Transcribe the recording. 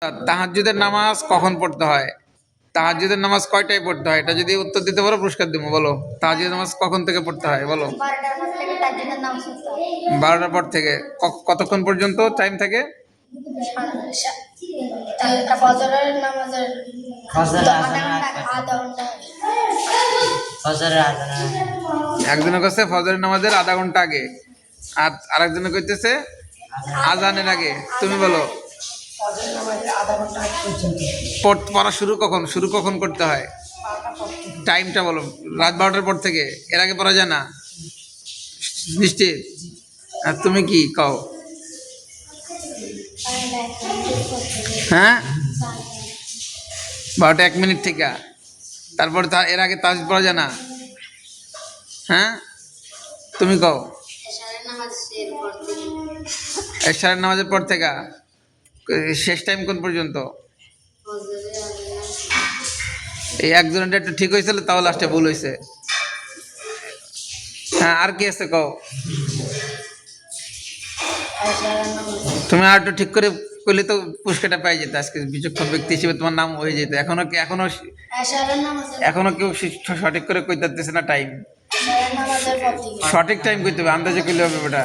তাহাজ্জুদের নামাজ কখন পড়তে হয়? তাহাজ্জুদের নামাজ কয়টায় পড়তে হয়? এটা যদি উত্তর দিতে পারো পুরস্কার দিব। বলো, তাহাজ্জুদের নামাজ কখন থেকে পড়তে হয় বলো। 12টার পর থেকে কতক্ষণ পর্যন্ত টাইম থাকে? একজনে কাছে ফজরের নামাজের আধা ঘন্টা আগে, আর আরেকজনে কইতেছে আজানের আগে। তুমি বলো পড়া শুরু কখন করতে হয়? টাইমটা বলো। রাত 12টার পর থেকে, এর আগে পড়া যায় না নিশ্চিত? আর তুমি কি কও? হ্যাঁ, 12টা 1 মিনিট থেকে। তারপর এর আগে তাজ পড়া যায় না? হ্যাঁ, তুমি কও। এশারের নামাজের পর থেকে শেষ টাইম কোন পর্যন্ত? এই একজনটা একটু ঠিক হয়েছিল, তাও লাস্টে ভুল হয়েছে। হ্যাঁ, আর কি আছে কও। তুমি আর একটু ঠিক করে করলে তো পুরস্কারটা পাই যেত। আজকে বিচক্ষণ ব্যক্তি হিসেবে তোমার নাম হয়ে যেত। এখনো কেউ সঠিক করে কইতে পারতেছে না টাইম। সঠিক টাইম কইতে হবে, আন্দাজে কইলে হবে বেটা।